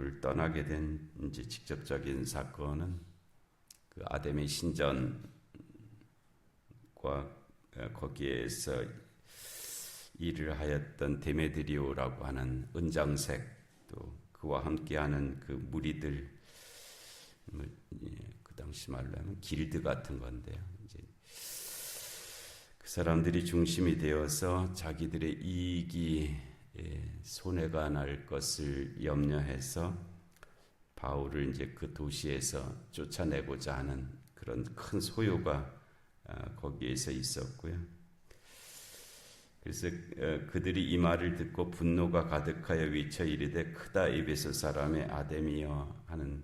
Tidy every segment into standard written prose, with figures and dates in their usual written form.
바울을 떠나게 된 이제 직접적인 사건은 그 아담의 신전과 거기에서 일을 하였던 데메드리오라고 하는 은장색, 또 그와 함께하는 그 무리들, 그 당시 말로 하면 길드 같은 건데요. 이제 그 사람들이 중심이 되어서 자기들의 이익이 손해가 날 것을 염려해서 바울을 이제 그 도시에서 쫓아내고자 하는 그런 큰 소요가 거기에서 있었고요. 그래서 그들이 이 말을 듣고 분노가 가득하여 위쳐 이르되 크다 에베소 사람의 아데미여 하는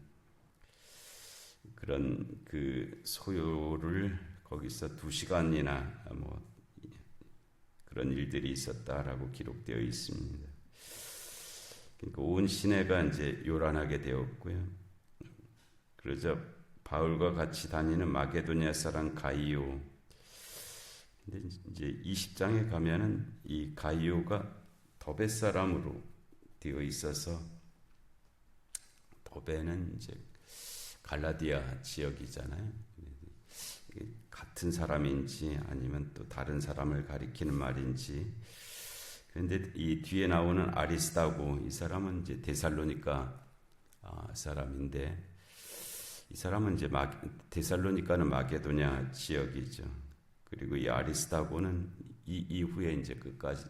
그런 그 소요를 거기서 2시간이나 뭐 그런 일들이 있었다라고 기록되어 있습니다. 그러니까 온 시내가 이제 요란하게 되었고요. 그러자 바울과 같이 다니는 마게도냐 사람 가이오. 근데 이제 20장에 가면은 이 가이오가 더베 사람으로 되어 있어서, 더베는 이제 갈라디아 지역이잖아요. 같은 사람인지 아니면 또 다른 사람을 가리키는 말인지. 그런데 이 뒤에 나오는 아리스다고, 이 사람은 이제 데살로니가 사람인데, 이 사람은 이제 데살로니가는 마게도냐 지역이죠. 그리고 이 아리스다고는 이 이후에 이제 끝까지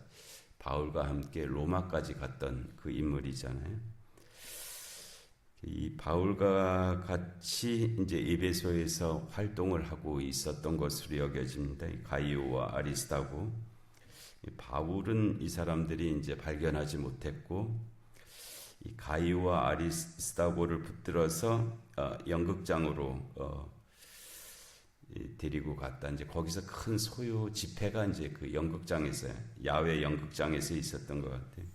바울과 함께 로마까지 갔던 그 인물이잖아요. 이 바울과 같이 이제 에베소에서 활동을 하고 있었던 것으로 여겨집니다. 이 가이오와 아리스다고. 바울은 이 사람들이 이제 발견하지 못했고, 이 가이오와 아리스다고를 붙들어서 연극장으로 데리고 갔다. 이제 거기서 큰 소요 집회가 이제 그 연극장에서, 야외 연극장에서 있었던 것 같아요.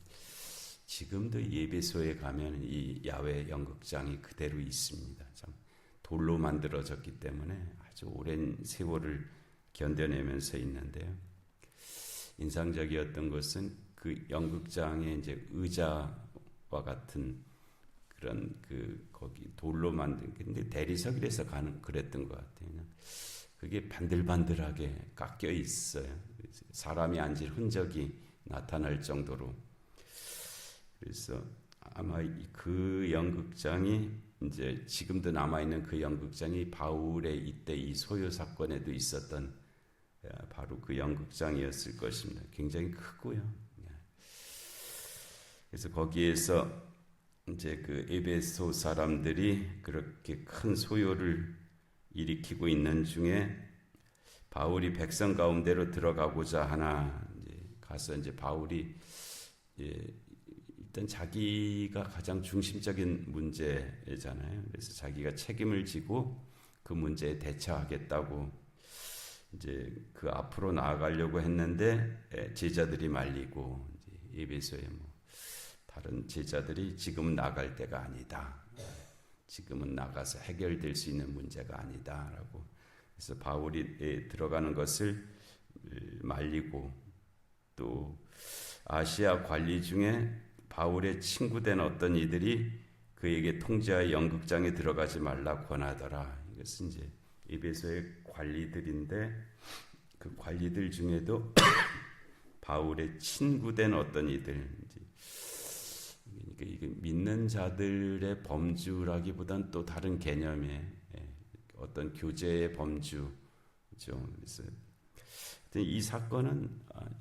지금도 예배소에 가면 이 야외 연극장이 그대로 있습니다. 참 돌로 만들어졌기 때문에 아주 오랜 세월을 견뎌내면서 있는데요. 인상적이었던 것은 그 연극장의 이제 의자와 같은 그런 거기 돌로 만든, 근데 대리석이라서 그랬던 것 같아요. 그게 반들반들하게 깎여 있어요. 사람이 앉을 흔적이 나타날 정도로. 그래서 아마 그 연극장이 이제 지금도 남아있는 그 연극장이 바울의 이때 이 소요 사건에도 있었던 바로 그 연극장이었을 것입니다. 굉장히 크고요. 그래서 거기에서 이제 그 에베소 사람들이 그렇게 큰 소요를 일으키고 있는 중에 바울이 백성 가운데로 들어가고자 하나, 이제 가서 이제 바울이 일단 자기가 가장 중심적인 문제잖아요. 그래서 자기가 책임을 지고 그 문제에 대처하겠다고 이제 그 앞으로 나아가려고 했는데 제자들이 말리고, 이제 에베소에 다른 제자들이 지금은 나갈 때가 아니다. 지금은 나가서 해결될 수 있는 문제가 아니다라고. 그래서 바울이 들어가는 것을 말리고, 또 아시아 관리 중에 바울의 친구된 어떤 이들이 그에게 통제하여 연극장에 들어가지 말라 권하더라. 이것은 이제 에베소의 관리들인데, 그 관리들 중에도 바울의 친구된 어떤 이들, 그러니까 이게 믿는 자들의 범주라기보단 또 다른 개념의 어떤 교제의 범주죠. 그래서 이 사건은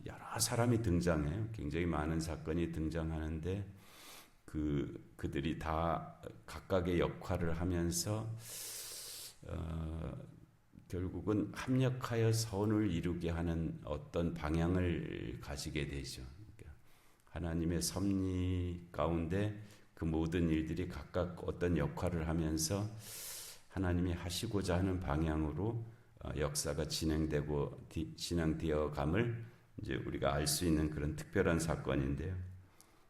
여러 사람이 등장해요. 굉장히 많은 사건이 등장하는데 그들이 다 각각의 역할을 하면서 결국은 합력하여 선을 이루게 하는 어떤 방향을 가지게 되죠. 그러니까 하나님의 섭리 가운데 그 모든 일들이 각각 어떤 역할을 하면서 하나님이 하시고자 하는 방향으로 역사가 진행되어 감을 이제 우리가 알 수 있는 그런 특별한 사건인데요.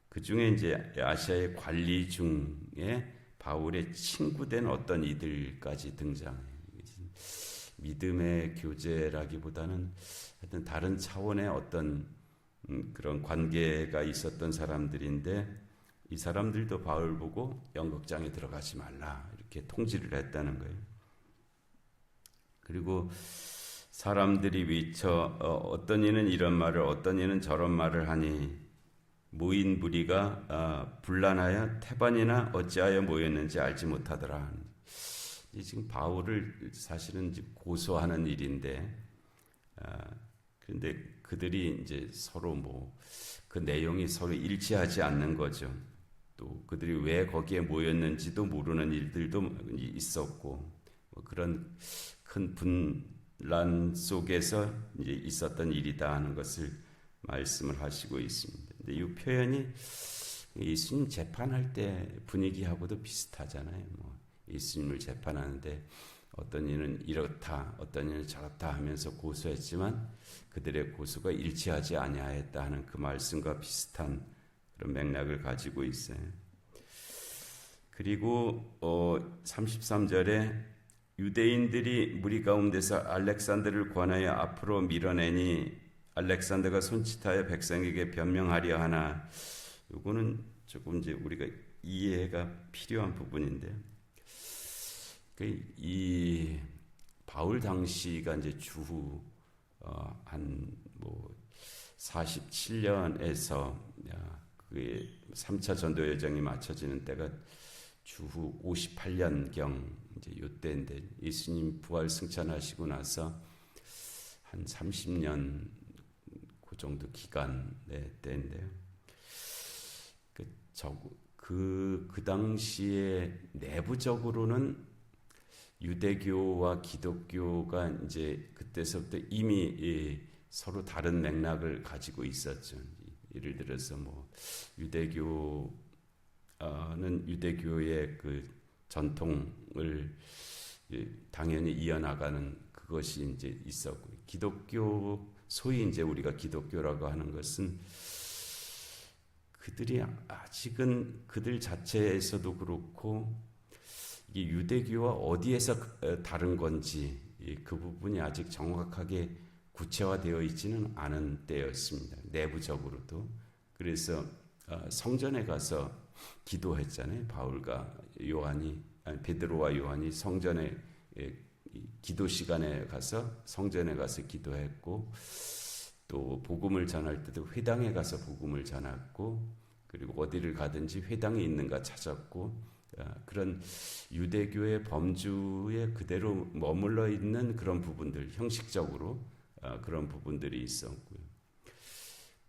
그 중에 이제 아시아의 관리 중에 바울의 친구된 어떤 이들까지 등장해요. 믿음의 교제라기보다는 하여튼 다른 차원의 어떤 그런 관계가 있었던 사람들인데, 이 사람들도 바울 보고 연극장에 들어가지 말라 이렇게 통지를 했다는 거예요. 그리고 사람들이 위쳐 어떤 이는 이런 말을 어떤 이는 저런 말을 하니 모인 무리가 분란하여 태반이나 어찌하여 모였는지 알지 못하더라. 지금 바울을 사실은 고소하는 일인데, 그런데 그들이 이제 서로 그 내용이 서로 일치하지 않는 거죠. 또 그들이 왜 거기에 모였는지도 모르는 일들도 있었고, 그런 큰 분란 속에서 이제 있었던 일이다 하는 것을 말씀을 하시고 있습니다. 근데 이 표현이 예수님 재판할 때 분위기하고도 비슷하잖아요. 예수님을 재판하는데 어떤 이는 이렇다, 어떤 이는 저렇다 하면서 고소했지만 그들의 고소가 일치하지 아니하였다 하는 그 말씀과 비슷한 그런 맥락을 가지고 있어요. 그리고 33절에 유대인들이 무리 가운데서 알렉산더를 권하여 앞으로 밀어내니 알렉산더가 손짓하여 백성에게 변명하려 하나, 이거는 조금 이제 우리가 이해가 필요한 부분인데요. 이 바울 당시가 이제 주후 한 47년에서 그게 3차 전도 여정이 마쳐지는 때가 주후 58년경 이제 요때인데, 예수님 부활 승천하시고 나서 한 30년 그 정도 기간의 때인데요. 그 당시에 내부적으로는 유대교와 기독교가 이제 그때서부터 이미 서로 다른 맥락을 가지고 있었죠. 예를 들어서 유대교는 유대교의 그 전통을 당연히 이어나가는 그것이 이제 있었고, 기독교, 소위 이제 우리가 기독교라고 하는 것은 그들이 아직은 그들 자체에서도 그렇고 이 유대교와 어디에서 다른 건지 그 부분이 아직 정확하게 구체화되어 있지는 않은 때였습니다. 내부적으로도. 그래서 성전에 가서 기도했잖아요. 바울과 베드로와 요한이 성전에 기도 시간에 가서 성전에 가서 기도했고, 또 복음을 전할 때도 회당에 가서 복음을 전했고, 그리고 어디를 가든지 회당이 있는가 찾았고, 그런 유대교의 범주에 그대로 머물러 있는 그런 부분들, 형식적으로 그런 부분들이 있었고요.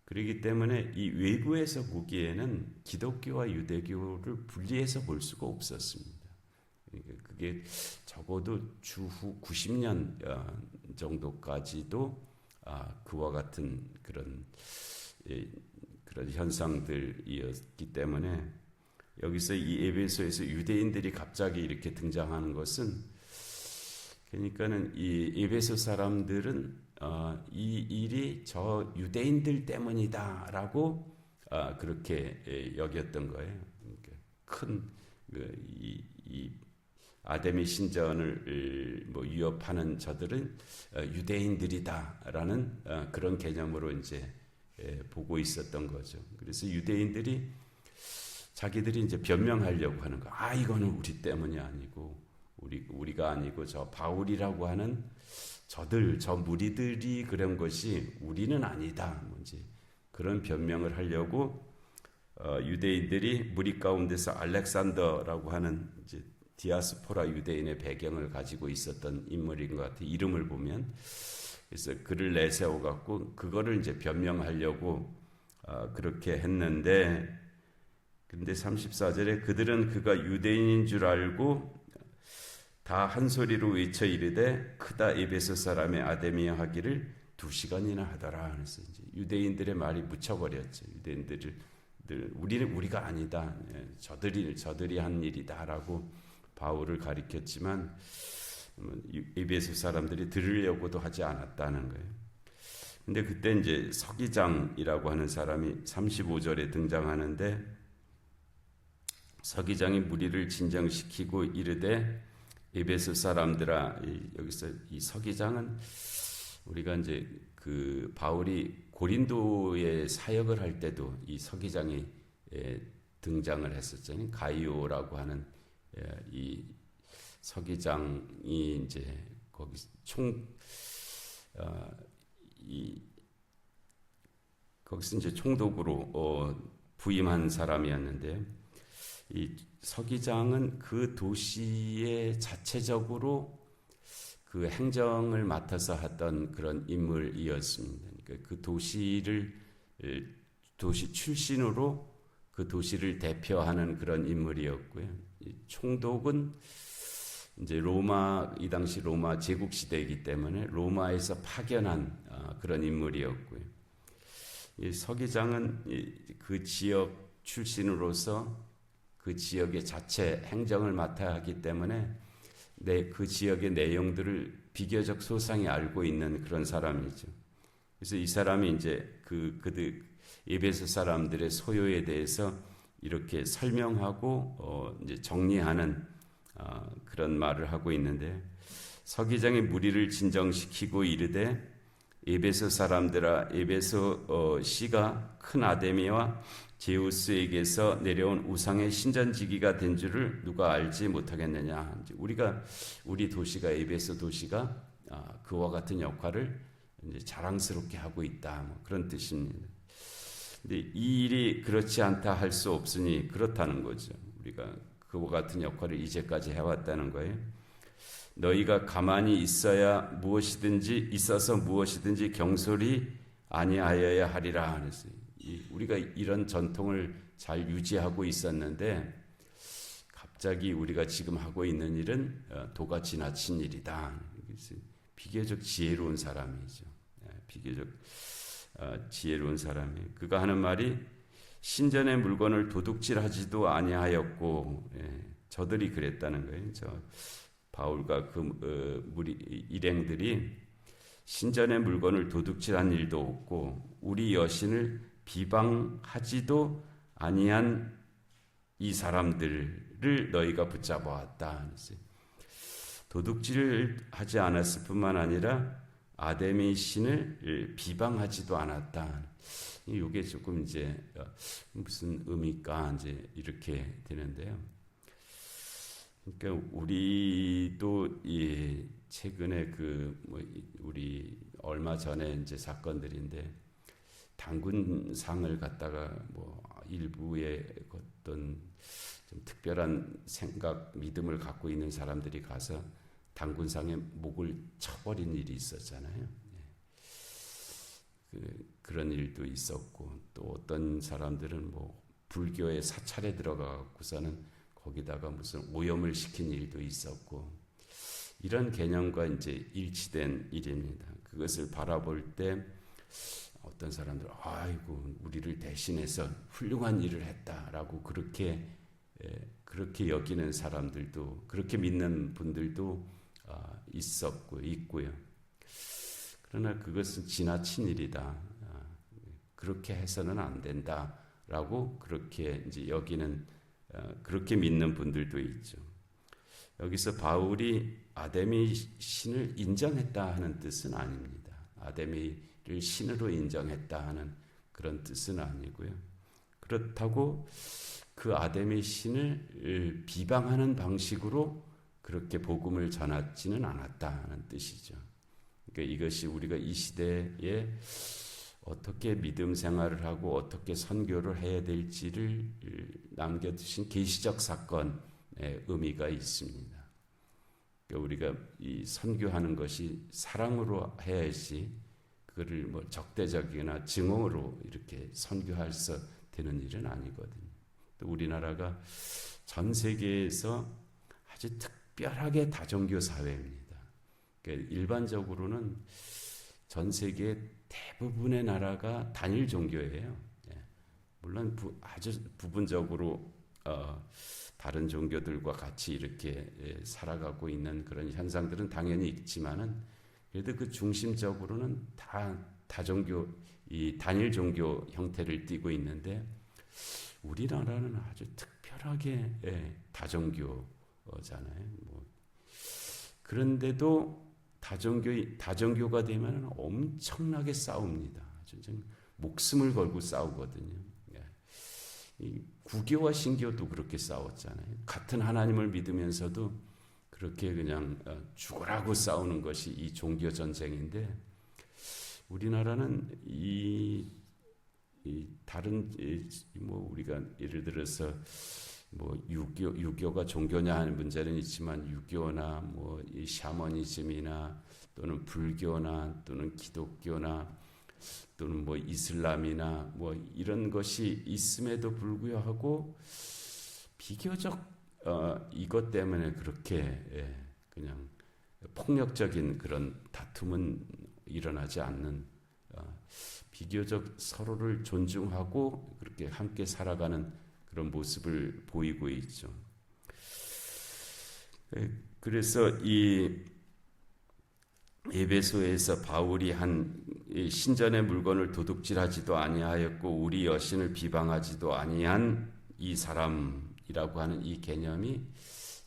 그렇기 때문에 이 외부에서 보기에는 기독교와 유대교를 분리해서 볼 수가 없었습니다. 그게 적어도 주후 90년 정도까지도 그와 같은 그런 현상들이었기 때문에, 여기서 이 에베소에서 유대인들이 갑자기 이렇게 등장하는 것은, 그러니까는 이 에베소 사람들은 이 일이 저 유대인들 때문이다라고 그렇게 여겼던 거예요. 그러니까 큰 이 아데미 신전을 위협하는 저들은 유대인들이다라는 그런 개념으로 이제 보고 있었던 거죠. 그래서 유대인들이 자기들이 이제 변명하려고 하는 거. 이거는 우리 때문이 아니고 우리가 아니고 저 바울이라고 하는 저 무리들이 그런 것이 우리는 아니다. 이제 그런 변명을 하려고 유대인들이 무리 가운데서 알렉산더라고 하는 이제 디아스포라 유대인의 배경을 가지고 있었던 인물인 것 같아요. 이름을 보면. 그래서 그를 내세워 갖고 그거를 이제 변명하려고 그렇게 했는데, 근데 34절에 그들은 그가 유대인인 줄 알고 다 한 소리로 외쳐 이르되 크다 에베소 사람의 아데미아 하기를 2시간이나 하더라. 그래서 이제 유대인들의 말이 묻혀버렸죠. 유대인들을 우리가 아니다. 저들이 한 일이다라고 바울을 가리켰지만 에베소 사람들이 들으려고도 하지 않았다는 거예요. 근데 그때 이제 서기장이라고 하는 사람이 35절에 등장하는데, 서기장이 무리를 진정시키고 이르되 에베소 사람들아, 여기서 이 서기장은 우리가 이제 그 바울이 고린도에 사역을 할 때도 이 서기장이 등장을 했었잖아요. 가이오라고 하는 이 서기장이 이제 거기 거기서 이제 총독으로 부임한 사람이었는데, 이 서기장은 그 도시의 자체적으로 그 행정을 맡아서 하던 그런 인물이었습니다. 그러니까 그 도시 출신으로 그 도시를 대표하는 그런 인물이었고요. 이 총독은 이제 이 당시 로마 제국 시대이기 때문에 로마에서 파견한 그런 인물이었고요. 이 서기장은 그 지역 출신으로서 그 지역의 자체 행정을 맡아야 하기 때문에 그 지역의 내용들을 비교적 소상히 알고 있는 그런 사람이죠. 그래서 이 사람이 이제 그들 에베소 사람들의 소요에 대해서 이렇게 설명하고 이제 정리하는 그런 말을 하고 있는데, 서기장이 무리를 진정시키고 이르되 에베소 사람들아, 에베소 시가 큰 아데미와 제우스에게서 내려온 우상의 신전지기가 된 줄을 누가 알지 못하겠느냐. 우리 도시가, 에베소 도시가 그와 같은 역할을 이제 자랑스럽게 하고 있다, 뭐 그런 뜻입니다. 근데 이 일이 그렇지 않다 할 수 없으니 그렇다는 거죠. 우리가 그와 같은 역할을 이제까지 해왔다는 거예요. 너희가 가만히 있어서 무엇이든지 경솔히 아니하여야 하리라 하랬어요. 우리가 이런 전통을 잘 유지하고 있었는데 갑자기 우리가 지금 하고 있는 일은 도가 지나친 일이다. 비교적 지혜로운 사람이죠. 비교적 지혜로운 사람이. 그가 하는 말이 신전의 물건을 도둑질하지도 아니하였고, 저들이 그랬다는 거예요. 바울과 일행들이 신전의 물건을 도둑질한 일도 없고 우리 여신을 비방하지도 아니한 이 사람들을 너희가 붙잡아왔다. 도둑질을 하지 않았을 뿐만 아니라 아데미 신을 비방하지도 않았다. 이게 조금 이제 무슨 의미일까 이제 이렇게 되는데요. 그러니까 우리도 최근에 우리 얼마 전에 이제 사건들인데, 단군상을 갖다가 일부의 어떤 좀 특별한 생각, 믿음을 갖고 있는 사람들이 가서 단군상의 목을 쳐버린 일이 있었잖아요. 그런 일도 있었고, 또 어떤 사람들은 불교의 사찰에 들어가고서는 거기다가 무슨 오염을 시킨 일도 있었고, 이런 개념과 이제 일치된 일입니다. 그것을 바라볼 때 어떤 사람들은 아이고 우리를 대신해서 훌륭한 일을 했다라고 그렇게 여기는 사람들도, 그렇게 믿는 분들도 있고요. 그러나 그것은 지나친 일이다. 그렇게 해서는 안 된다라고 그렇게 이제 여기는, 그렇게 믿는 분들도 있죠. 여기서 바울이 아데미 신을 인정했다 하는 뜻은 아닙니다. 아데미를 신으로 인정했다 하는 그런 뜻은 아니고요. 그렇다고 그 아데미 신을 비방하는 방식으로 그렇게 복음을 전하지는 않았다 하는 뜻이죠. 그러니까 이것이 우리가 이 시대에 어떻게 믿음 생활을 하고 어떻게 선교를 해야 될지를 남겨두신 계시적 사건의 의미가 있습니다. 그러니까 우리가 이 선교하는 것이 사랑으로 해야지 그거를 적대적이거나 증오로 이렇게 선교해서 되는 일은 아니거든요. 또 우리나라가 전 세계에서 아주 특별하게 다종교 사회입니다. 그러니까 일반적으로는 전 세계 대부분의 나라가 단일 종교예요. 물론 아주 부분적으로 다른 종교들과 같이 이렇게 살아가고 있는 그런 현상들은 당연히 있지만은, 그래도 그 중심적으로는 다종교, 이 단일 종교 형태를 띠고 있는데, 우리나라는 아주 특별하게 다종교잖아요. 그런데도 다종교가 되면 엄청나게 싸웁니다. 목숨을 걸고 싸우거든요. 이 구교와 신교도 그렇게 싸웠잖아요. 같은 하나님을 믿으면서도 그렇게 그냥 죽으라고 싸우는 것이 이 종교 전쟁인데, 우리나라는 이 다른 뭐 우리가 예를 들어서 뭐 유교가 종교냐 하는 문제는 있지만, 유교나 뭐 이 샤머니즘이나 또는 불교나 또는 기독교나 또는 뭐 이슬람이나 뭐 이런 것이 있음에도 불구하고 비교적 이것 때문에 그렇게 그냥 폭력적인 그런 다툼은 일어나지 않는, 비교적 서로를 존중하고 그렇게 함께 살아가는 그런 모습을 보이고 있죠. 그래서 이 에베소에서 바울이 한 신전의 물건을 도둑질하지도 아니하였고 우리 여신을 비방하지도 아니한 이 사람이라고 하는 이 개념이,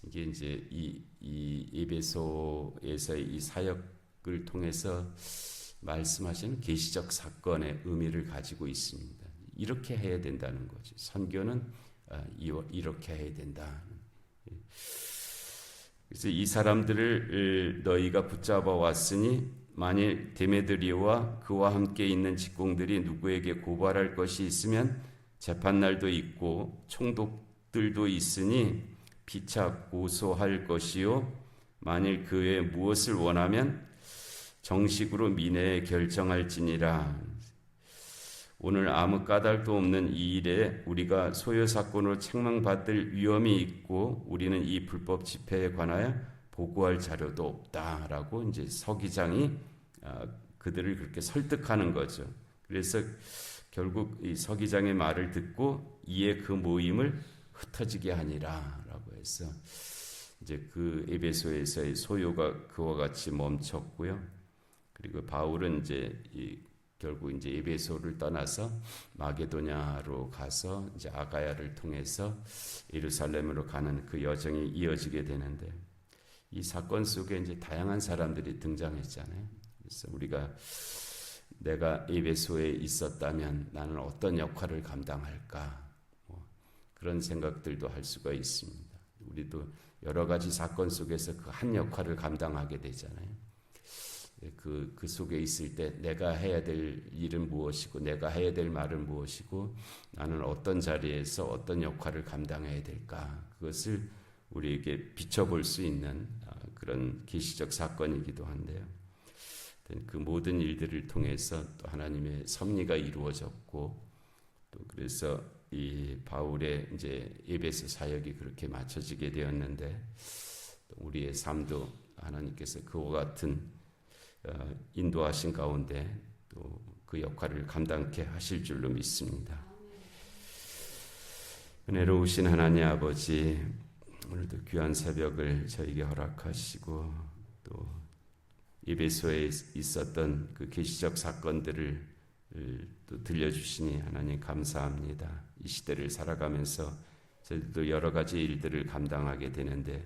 이게 이제 이 에베소에서의 이 사역을 통해서 말씀하시는 계시적 사건의 의미를 가지고 있습니다. 이렇게 해야 된다는 거죠. 선교는 이렇게 해야 된다. 그래서 이 사람들을 너희가 붙잡아 왔으니 만일 데메드리오와 그와 함께 있는 직공들이 누구에게 고발할 것이 있으면 재판날도 있고 총독들도 있으니 피차 고소할 것이요, 만일 그 외에 무엇을 원하면 정식으로 민회에 결정할지니라. 오늘 아무 까닭도 없는 이 일에 우리가 소요 사건으로 책망받을 위험이 있고 우리는 이 불법 집회에 관하여 보고할 자료도 없다라고 이제 서기장이 그들을 그렇게 설득하는 거죠. 그래서 결국 이 서기장의 말을 듣고 이에 그 모임을 흩어지게 하니라라고 해서 이제 그 에베소에서의 소요가 그와 같이 멈췄고요. 그리고 바울은 이제 결국 이제 에베소를 떠나서 마게도냐로 가서 이제 아가야를 통해서 예루살렘으로 가는 그 여정이 이어지게 되는데, 이 사건 속에 이제 다양한 사람들이 등장했잖아요. 그래서 우리가 내가 에베소에 있었다면 나는 어떤 역할을 감당할까, 뭐 그런 생각들도 할 수가 있습니다. 우리도 여러 가지 사건 속에서 그 한 역할을 감당하게 되잖아요. 그 속에 있을 때 내가 해야 될 일은 무엇이고 내가 해야 될 말은 무엇이고 나는 어떤 자리에서 어떤 역할을 감당해야 될까, 그것을 우리에게 비춰볼 수 있는 그런 계시적 사건이기도 한데요. 그 모든 일들을 통해서 또 하나님의 섭리가 이루어졌고, 또 그래서 이 바울의 이제 에베소 사역이 그렇게 맞춰지게 되었는데, 또 우리의 삶도 하나님께서 그와 같은 인도하신 가운데 또 그 역할을 감당케 하실 줄로 믿습니다. 은혜로우신 하나님 아버지, 오늘도 귀한 새벽을 저에게 허락하시고 또 에베소에 있었던 그 계시적 사건들을 또 들려주시니 하나님 감사합니다. 이 시대를 살아가면서 저희도 여러 가지 일들을 감당하게 되는데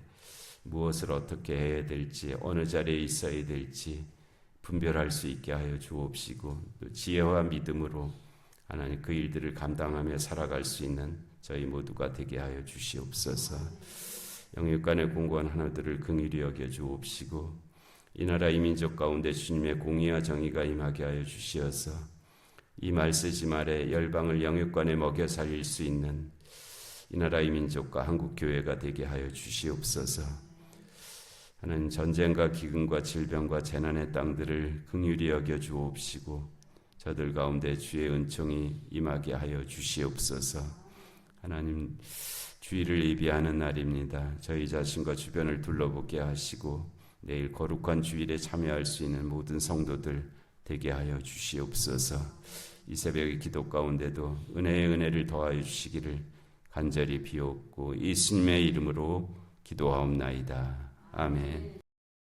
무엇을 어떻게 해야 될지, 어느 자리에 있어야 될지 분별할 수 있게 하여 주옵시고, 또 지혜와 믿음으로 하나님 그 일들을 감당하며 살아갈 수 있는 저희 모두가 되게 하여 주시옵소서. 영육 간의 공고한 하나들을 긍휼히 여겨 주옵시고, 이 나라 이 민족 가운데 주님의 공의와 정의가 임하게 하여 주시어서 이 말 쓰지 말에 열방을 영육 간에 먹여 살릴 수 있는 이 나라 이 민족과 한국 교회가 되게 하여 주시옵소서. 하나님, 전쟁과 기근과 질병과 재난의 땅들을 긍휼히 여겨 주옵시고 저들 가운데 주의 은총이 임하게 하여 주시옵소서. 하나님, 주의를 예비하는 날입니다. 저희 자신과 주변을 둘러보게 하시고 내일 거룩한 주일에 참여할 수 있는 모든 성도들 되게 하여 주시옵소서. 이 새벽의 기도 가운데도 은혜의 은혜를 더하여 주시기를 간절히 비옵고 예수님의 이름으로 기도하옵나이다. 아멘.